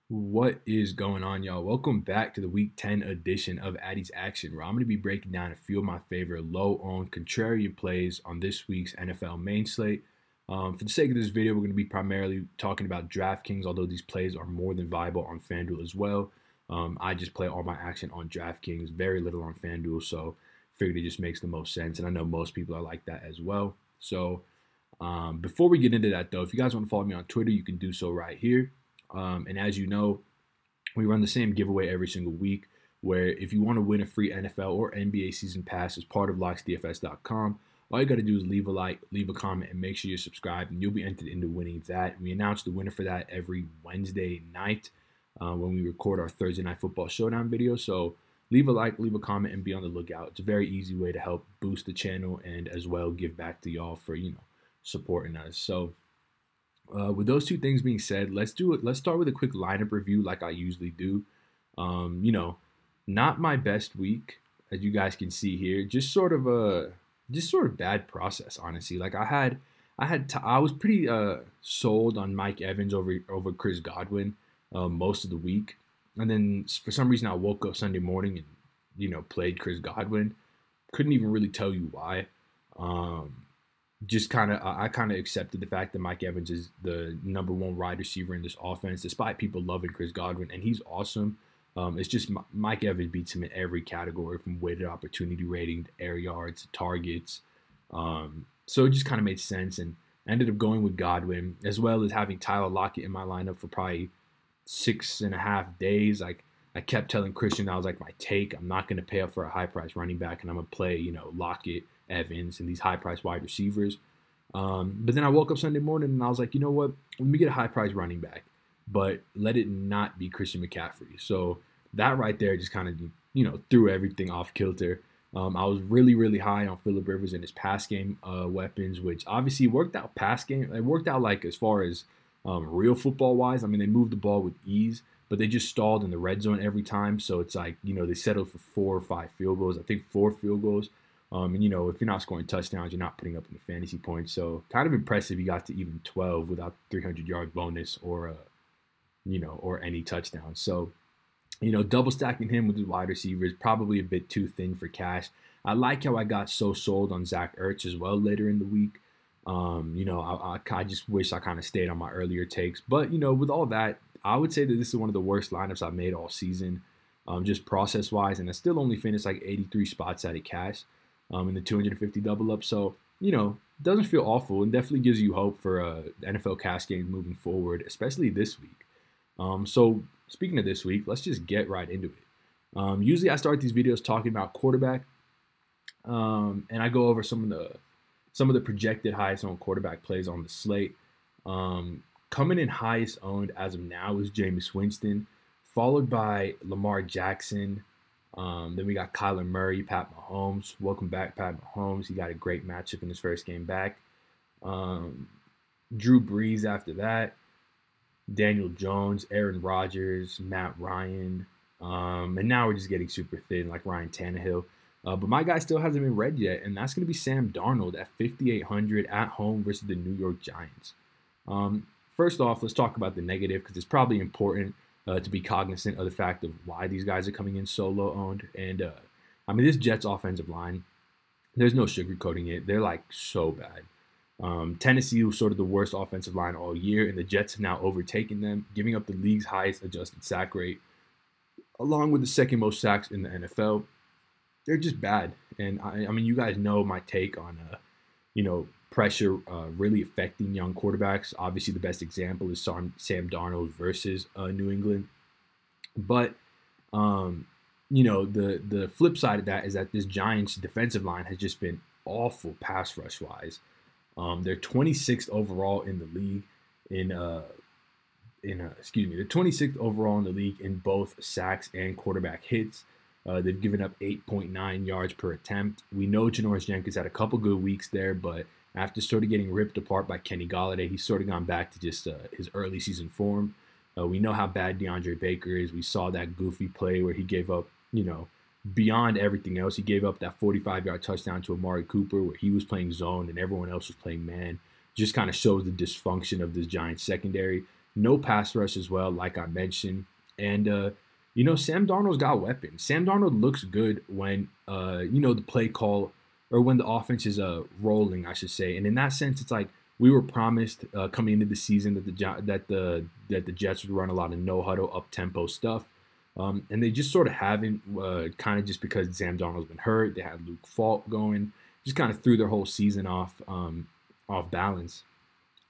What is going on, y'all? Welcome back to the Week 10 edition of Addy's Action, where I'm going to be breaking down a few of my favorite low-owned contrarian plays on this week's NFL main slate. For the sake of this video, we're going to be primarily talking about DraftKings, although these plays are more than viable on FanDuel as well. I just play all my action on DraftKings, very little on FanDuel, so figured it just makes the most sense, and I know most people are like that as well. So before we get into that, though, if you guys want to follow me on Twitter, you can do so right here. And as you know, we run the same giveaway every single week where if you want to win a free NFL or NBA season pass as part of locksdfs.com, all you got to do is leave a like, leave a comment, and make sure you're subscribed, and you'll be entered into winning that. We announce the winner for that every Wednesday night when we record our Thursday Night Football Showdown video. So leave a like, leave a comment, and be on the lookout. It's a very easy way to help boost the channel and as well give back to y'all for, supporting us. So with those two things being said, let's do it. Let's start with a quick lineup review, like I usually do. Not my best week, as you guys can see here. Just sort of bad process, honestly. Like I was pretty sold on Mike Evans over Chris Godwin most of the week, and then for some reason I woke up Sunday morning and played Chris Godwin. Couldn't even really tell you why. I kind of accepted the fact that Mike Evans is the number one wide receiver in this offense, despite people loving Chris Godwin, and he's awesome. It's just Mike Evans beats him in every category, from weighted opportunity rating to air yards to targets. So it just kind of made sense, and I ended up going with Godwin, as well as having Tyler Lockett in my lineup for probably 6.5 days. Like, I kept telling Christian that was like my take. I'm not going to pay up for a high price running back, and I'm going to play, Lockett, Evans, and these high price wide receivers. But then I woke up Sunday morning and I was like, you know what? Let me get a high price running back, but let it not be Christian McCaffrey. So that right there just kind of, threw everything off kilter. I was really, really high on Phillip Rivers and his pass game weapons, which obviously worked out pass game. It worked out like as far as real football wise. I mean, they moved the ball with ease, but they just stalled in the red zone every time. So it's like, they settled for 4 or 5 field goals. I think 4 field goals. And if you're not scoring touchdowns, you're not putting up any fantasy points. So kind of impressive. You got to even 12 without 300-yard bonus or any touchdowns. So, double stacking him with the wide receivers, probably a bit too thin for cash. I like how I got so sold on Zach Ertz as well later in the week. I just wish I kind of stayed on my earlier takes. But, with all that, I would say that this is one of the worst lineups I've made all season, just process-wise. And I still only finished like 83 spots out of cash in the 250 double up. So, doesn't feel awful, and definitely gives you hope for NFL cash games moving forward, especially this week. So speaking of this week, let's just get right into it. Usually I start these videos talking about quarterback, and I go over some of the projected highest owned quarterback plays on the slate. Coming in highest owned as of now is Jameis Winston, followed by Lamar Jackson. Then we got Kyler Murray, Pat Mahomes. Welcome back, Pat Mahomes. He got a great matchup in his first game back. Drew Brees after that. Daniel Jones, Aaron Rodgers, Matt Ryan. And now we're just getting super thin, like Ryan Tannehill. But my guy still hasn't been read yet, and that's going to be Sam Darnold at 5,800 at home versus the New York Giants. First off, let's talk about the negative, because it's probably important to be cognizant of the fact of why these guys are coming in so low owned. And this Jets offensive line, there's no sugarcoating it. They're like so bad. Tennessee was sort of the worst offensive line all year, and the Jets have now overtaken them, giving up the league's highest adjusted sack rate, along with the second most sacks in the NFL. They're just bad. And you guys know my take on pressure really affecting young quarterbacks. Obviously, the best example is Sam Darnold versus New England. But, the flip side of that is that this Giants defensive line has just been awful pass rush-wise. They're 26th overall in the league they're 26th overall in the league in both sacks and quarterback hits. They've given up 8.9 yards per attempt. We know Janoris Jenkins had a couple good weeks there, but after sort of getting ripped apart by Kenny Golladay, he's sort of gone back to just his early season form. We know how bad DeAndre Baker is. We saw that goofy play where he gave up, beyond everything else, he gave up that 45-yard touchdown to Amari Cooper where he was playing zone and everyone else was playing man. Just kind of shows the dysfunction of this Giants secondary. No pass rush as well, like I mentioned. And, Sam Darnold's got weapons. Sam Darnold looks good when, the play call or when the offense is rolling, I should say. And in that sense, it's like we were promised coming into the season that the Jets would run a lot of no huddle, up tempo stuff. And they just sort of haven't, kind of just because Sam Darnold's been hurt. They had Luke Falk going, just kind of threw their whole season off balance.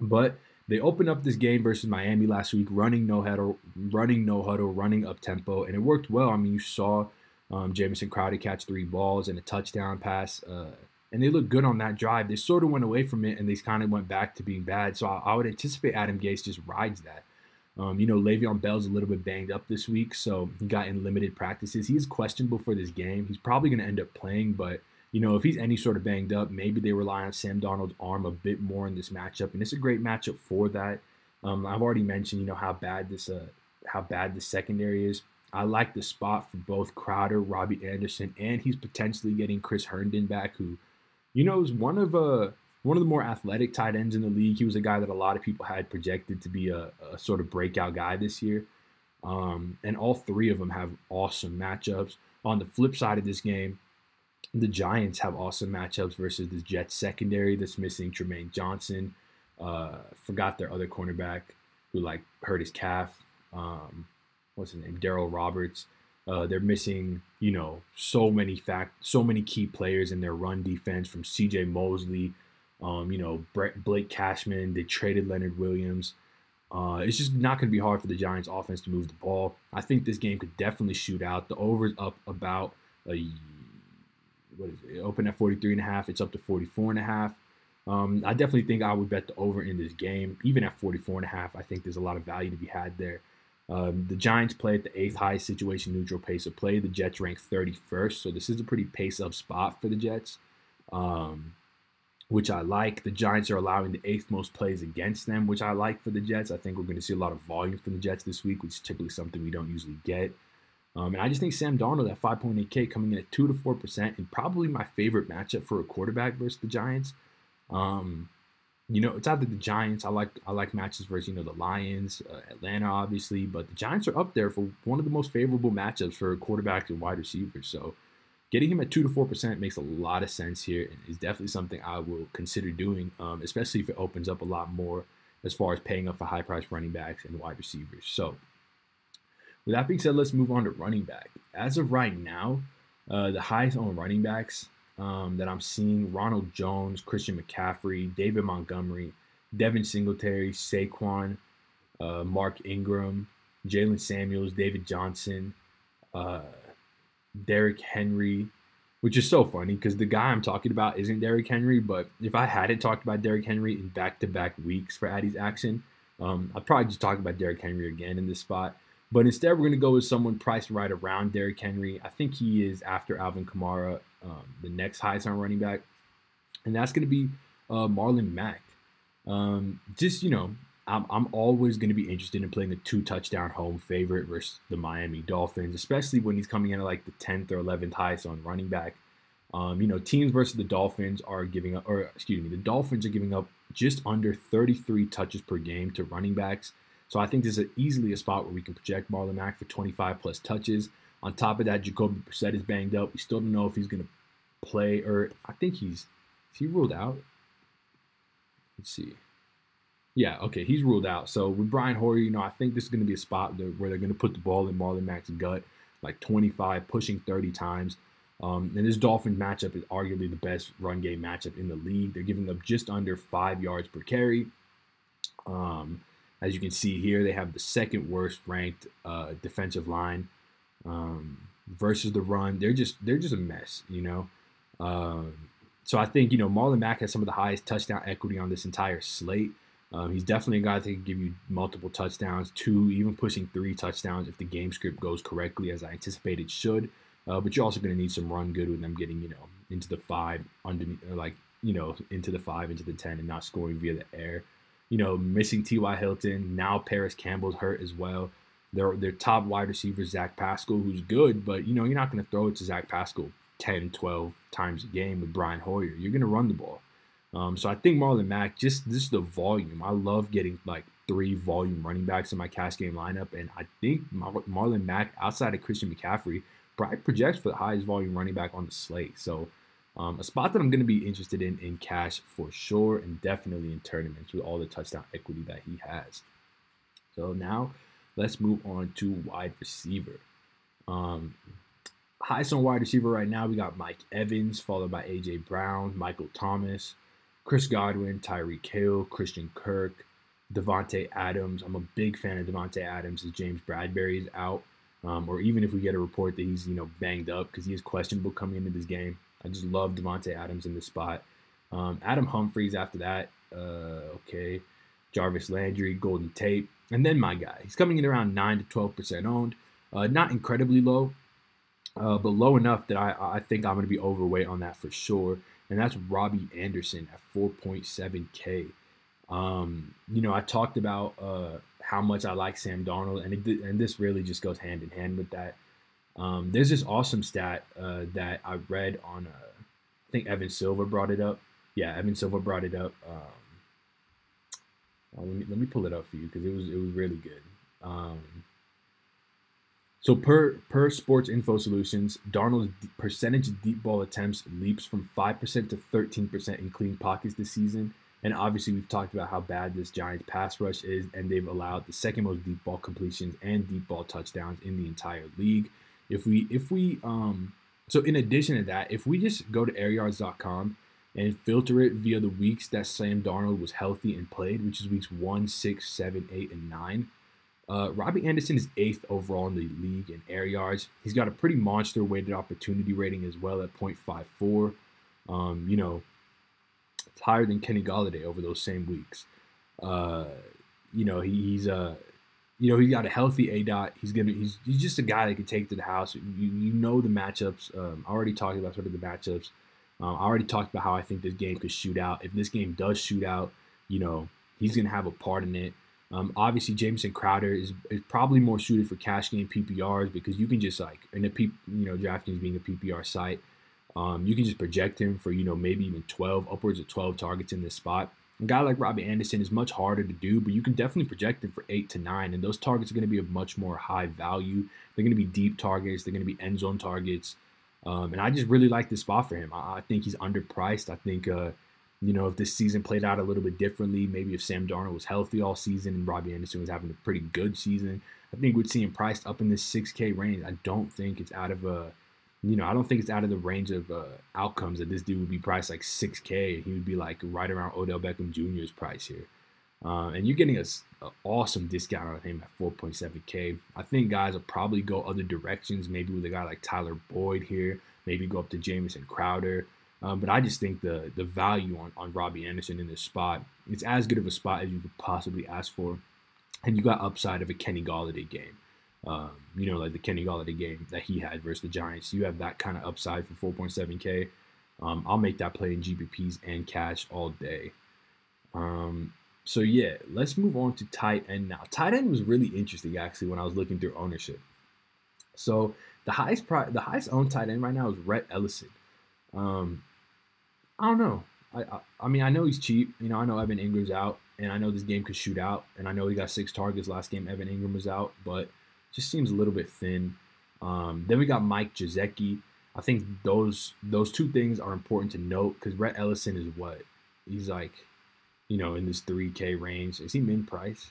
But they opened up this game versus Miami last week, running no huddle, running up tempo, and it worked well. I mean, you saw Jamison Crowder catch 3 balls and a touchdown pass, and they looked good on that drive. They sort of went away from it, and they kind of went back to being bad. So I would anticipate Adam Gase just rides that. Le'Veon Bell's a little bit banged up this week, so he got in limited practices. He's questionable for this game. He's probably going to end up playing, but if he's any sort of banged up, maybe they rely on Sam Darnold's arm a bit more in this matchup, and it's a great matchup for that. I've already mentioned, how bad this secondary is. I like the spot for both Crowder, Robbie Anderson, and he's potentially getting Chris Herndon back, who, is one of the more athletic tight ends in the league. He was a guy that a lot of people had projected to be a sort of breakout guy this year. And all 3 of them have awesome matchups. On the flip side of this game, the Giants have awesome matchups versus the Jets secondary that's missing Tremaine Johnson. Forgot their other cornerback who hurt his calf. What's his name? Darryl Roberts. They're missing, so many key players in their run defense, from C.J. Mosley, Blake Cashman. They traded Leonard Williams. It's just not going to be hard for the Giants offense to move the ball. I think this game could definitely shoot out. The over's up about it opened at 43.5. It's up to 44.5. I definitely think I would bet the over in this game, even at 44.5. I think there's a lot of value to be had there. The Giants play at the 8th highest situation neutral pace of play. The Jets rank 31st, so this is a pretty pace-up spot for the Jets, which I like. The Giants are allowing the 8th most plays against them, which I like for the Jets. I think we're going to see a lot of volume from the Jets this week, which is typically something we don't usually get. And I just think Sam Darnold at 5.8K coming in at 2 to 4%, and probably my favorite matchup for a quarterback versus the Giants. It's either the Giants. I like matches versus, the Lions, Atlanta, obviously, but the Giants are up there for one of the most favorable matchups for quarterbacks and wide receivers. So getting him at 2 to 4% makes a lot of sense here, and is definitely something I will consider doing, especially if it opens up a lot more as far as paying up for high-priced running backs and wide receivers. So with that being said, let's move on to running back. As of right now, the highest on running backs that I'm seeing: Ronald Jones, Christian McCaffrey, David Montgomery, Devin Singletary, Saquon, Mark Ingram, Jalen Samuels, David Johnson, Derrick Henry, which is so funny because the guy I'm talking about isn't Derrick Henry, but if I hadn't talked about Derrick Henry in back-to-back weeks for Addy's action, I'd probably just talk about Derrick Henry again in this spot. But instead, we're going to go with someone priced right around Derrick Henry. I think he is, after Alvin Kamara, the next highest on running back. And that's going to be Marlon Mack. I'm always going to be interested in playing a 2-touchdown home favorite versus the Miami Dolphins, especially when he's coming in at the 10th or 11th highest on running back. Teams versus the Dolphins are giving up, the Dolphins are giving up just under 33 touches per game to running backs. So I think this is easily a spot where we can project Marlon Mack for 25-plus touches. On top of that, Jacoby Brissett is banged up. We still don't know if he's going to play, or I think is he ruled out? Let's see. Yeah, okay, he's ruled out. So with Brian Hoyer, I think this is going to be a spot where they're going to put the ball in Marlon Mack's gut, 25, pushing 30 times. And this Dolphins matchup is arguably the best run game matchup in the league. They're giving up just under 5 yards per carry. As you can see here, they have the second worst ranked defensive line versus the run. They're just a mess, So I think Marlon Mack has some of the highest touchdown equity on this entire slate. He's definitely a guy that can give you multiple touchdowns, 2, even pushing 3 touchdowns if the game script goes correctly, as I anticipate it should. But you're also going to need some run good with them getting into the 5, underneath, into the 5, into the 10, and not scoring via the air. Missing T.Y. Hilton. Now Paris Campbell's hurt as well. Their top wide receiver, Zach Pascal, who's good, but, you're not going to throw it to Zach Pascal 10, 12 times a game with Brian Hoyer. You're going to run the ball. So I think Marlon Mack, just the volume. I love getting, 3 volume running backs in my cash game lineup, and I think Marlon Mack, outside of Christian McCaffrey, probably projects for the highest volume running back on the slate. So a spot that I'm going to be interested in cash for sure, and definitely in tournaments with all the touchdown equity that he has. So now let's move on to wide receiver. Highest on wide receiver right now, we got Mike Evans, followed by A.J. Brown, Michael Thomas, Chris Godwin, Tyreek Hill, Christian Kirk, Devontae Adams. I'm a big fan of Devontae Adams as James Bradbury is out, or even if we get a report that he's banged up, because he is questionable coming into this game. I just love Devontae Adams in this spot. Adam Humphries after that. Okay. Jarvis Landry, Golden Tate, and then my guy. He's coming in around 9 to 12% owned. Not incredibly low, but low enough that I think I'm going to be overweight on that for sure. And that's Robbie Anderson at 4.7K. I talked about how much I like Sam Darnold, and this really just goes hand in hand with that. There's this awesome stat that I read on, I think Evan Silva brought it up. Yeah, Evan Silva brought it up. Let me pull it up for you because it was really good. So per Sports Info Solutions, Darnold's percentage of deep ball attempts leaps from 5% to 13% in clean pockets this season. And obviously, we've talked about how bad this Giants pass rush is, and they've allowed the second most deep ball completions and deep ball touchdowns in the entire league. So in addition to that, if we just go to airyards.com and filter it via the weeks that Sam Darnold was healthy and played, which is weeks 1, 6, 7, 8, and 9. Robbie Anderson is 8th overall in the league in air yards. He's got a pretty monster weighted opportunity rating as well at 0.54. It's higher than Kenny Golladay over those same weeks. He's got a healthy ADOT. He's just a guy that can take to the house. The matchups. I already talked about sort of the matchups. I already talked about how I think this game could shoot out. If this game does shoot out, he's gonna have a part in it. Obviously, Jamison Crowder is probably more suited for cash game PPRs because you can just DraftKings being a PPR site, you can just project him for maybe even upwards of 12 targets in this spot. A guy like Robbie Anderson is much harder to do, but you can definitely project him for 8 to 9, and those targets are going to be of much more high value. They're going to be deep targets. They're going to be end zone targets, and I just really like this spot for him. I think he's underpriced. I think if this season played out a little bit differently, maybe if Sam Darnold was healthy all season and Robbie Anderson was having a pretty good season, I think we'd see him priced up in this 6K range. I don't think it's out of the range of outcomes that this dude would be priced like 6K. He would be like right around Odell Beckham Jr.'s price here. And you're getting an awesome discount on him at 4.7K. I think guys will probably go other directions, maybe with a guy like Tyler Boyd here, maybe go up to Jamison Crowder. But I just think the value on Robbie Anderson in this spot, it's as good of a spot as you could possibly ask for. And you got upside of a Kenny Golladay game. Like the Kenny Golladay game that he had versus the Giants. You have that kind of upside for 4.7K. I'll make that play in GPPs and cash all day. So yeah, let's move on to tight end now. Tight end was really interesting actually when I was looking through ownership. So the highest owned tight end right now is Rhett Ellison. I don't know. I mean, I know he's cheap. I know Evan Ingram's out, and I know this game could shoot out, and I know he got 6 targets last game. Evan Ingram was out, but just seems a little bit thin. Then we got Mike Gesicki. I think those two things are important to note because Rhett Ellison is what? He's like, in this 3K range. Is he min price?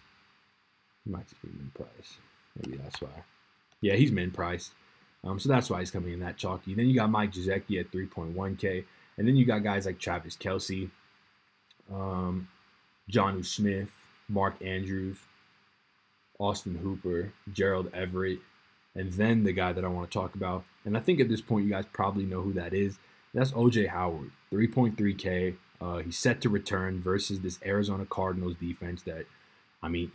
He might just be min price. Maybe that's why. Yeah, he's min priced. So that's why he's coming in that chalky. Then you got Mike Gesicki at 3.1K. And then you got guys like Travis Kelce, Jonnu Smith, Mark Andrews, Austin Hooper, Gerald Everett, and then the guy that I want to talk about. And I think at this point you guys probably know who that is. That's O.J. Howard, 3.3K. He's set to return versus this Arizona Cardinals defense that,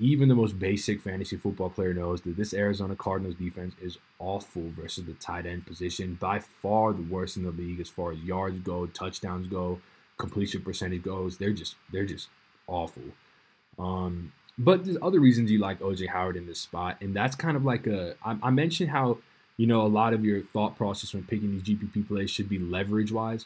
even the most basic fantasy football player knows that this Arizona Cardinals defense is awful versus the tight end position. By far the worst in the league as far as yards go, touchdowns go, completion percentage goes. They're just awful. But there's other reasons you like O.J. Howard in this spot, and that's kind of like I mentioned how, a lot of your thought process when picking these GPP plays should be leverage-wise.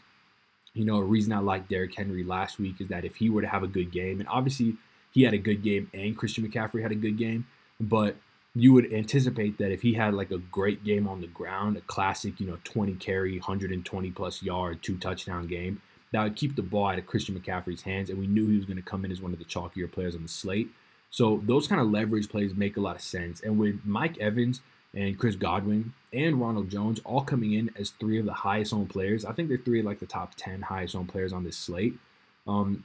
A reason I liked Derrick Henry last week is that if he were to have a good game, and obviously he had a good game and Christian McCaffrey had a good game, but you would anticipate that if he had like a great game on the ground, a classic, 20 carry, 120 plus yard, 2 touchdown game, that would keep the ball out of Christian McCaffrey's hands. And we knew he was going to come in as one of the chalkier players on the slate. So those kind of leverage plays make a lot of sense. And with Mike Evans and Chris Godwin and Ronald Jones all coming in as 3 of the highest owned players, I think they're 3 of like the top 10 highest owned players on this slate.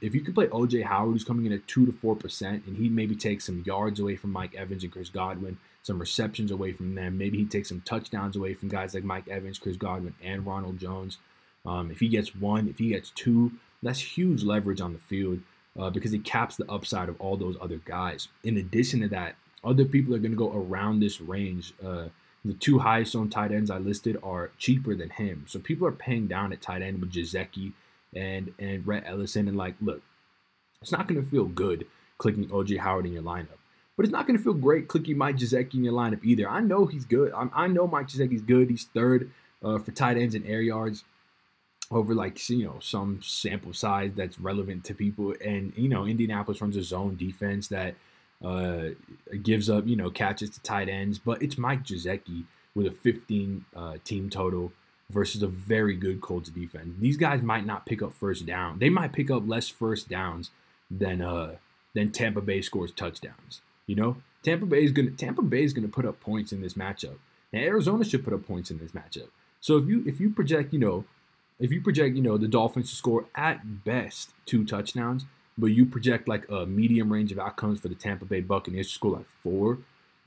If you could play OJ Howard, who's coming in at 2 to 4%, and he maybe takes some yards away from Mike Evans and Chris Godwin, some receptions away from them, maybe he takes some touchdowns away from guys like Mike Evans, Chris Godwin, and Ronald Jones. If he gets 1, if he gets 2, that's huge leverage on the field because it caps the upside of all those other guys. In addition to that, other people are going to go around this range. The 2 highest owned tight ends I listed are cheaper than him. So people are paying down at tight end with Gesicki and Rhett Ellison. And like, look, it's not going to feel good clicking OJ Howard in your lineup. But it's not going to feel great clicking Mike Gesicki in your lineup either. I know he's good. I know Mike Gesicki's good. He's 3rd for tight ends and air yards over like, some sample size that's relevant to people. And, Indianapolis runs a zone defense that gives up, catches to tight ends. But it's Mike Gesicki with a 15 team total versus a very good Colts defense. These guys might not pick up first down. They might pick up less first downs than Tampa Bay scores touchdowns. Tampa Bay is gonna put up points in this matchup, and Arizona should put up points in this matchup. So if you project the Dolphins to score at best 2 touchdowns, but you project like a medium range of outcomes for the Tampa Bay Buccaneers to score like 4,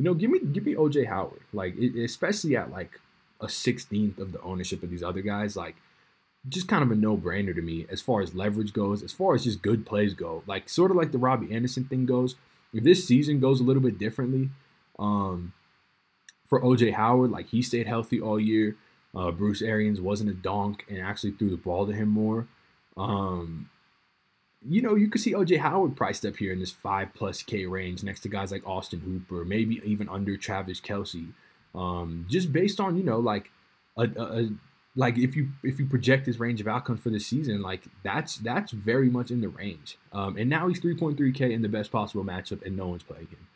give me OJ Howard, like especially at like a 16th of the ownership of these other guys, like just kind of a no-brainer to me as far as leverage goes, as far as just good plays go, like sort of like the Robbie Anderson thing goes. If this season goes a little bit differently for OJ Howard, like he stayed healthy all year, Bruce Arians wasn't a donk and actually threw the ball to him more, you could see OJ Howard priced up here in this 5+ K range next to guys like Austin Hooper, maybe even under Travis Kelce, just based on, like like if you project his range of outcomes for this season, like that's very much in the range. And now he's 3.3K in the best possible matchup, and no one's playing him.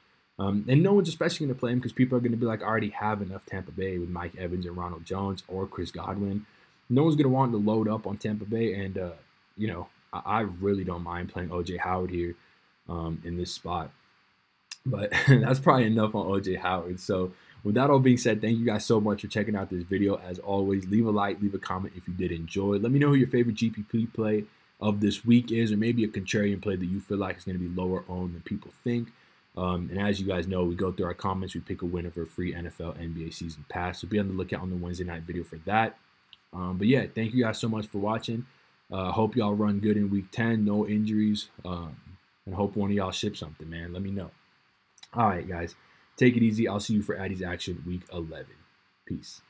And no one's especially going to play him because people are going to be like, I already have enough Tampa Bay with Mike Evans and Ronald Jones or Chris Godwin. No one's going to want to load up on Tampa Bay, and I really don't mind playing OJ Howard here in this spot. But that's probably enough on OJ Howard. So with that all being said, thank you guys so much for checking out this video. As always, leave a like, leave a comment if you did enjoy. Let me know who your favorite GPP play of this week is, or maybe a contrarian play that you feel like is going to be lower owned than people think. And as you guys know, we go through our comments, we pick a winner for a free NFL NBA season pass. So be on the lookout on the Wednesday night video for that. But yeah, thank you guys so much for watching. Hope y'all run good in week 10, no injuries, and hope one of y'all ship something, man. Let me know. All right, guys. Take it easy. I'll see you for Addy's action week 11. Peace.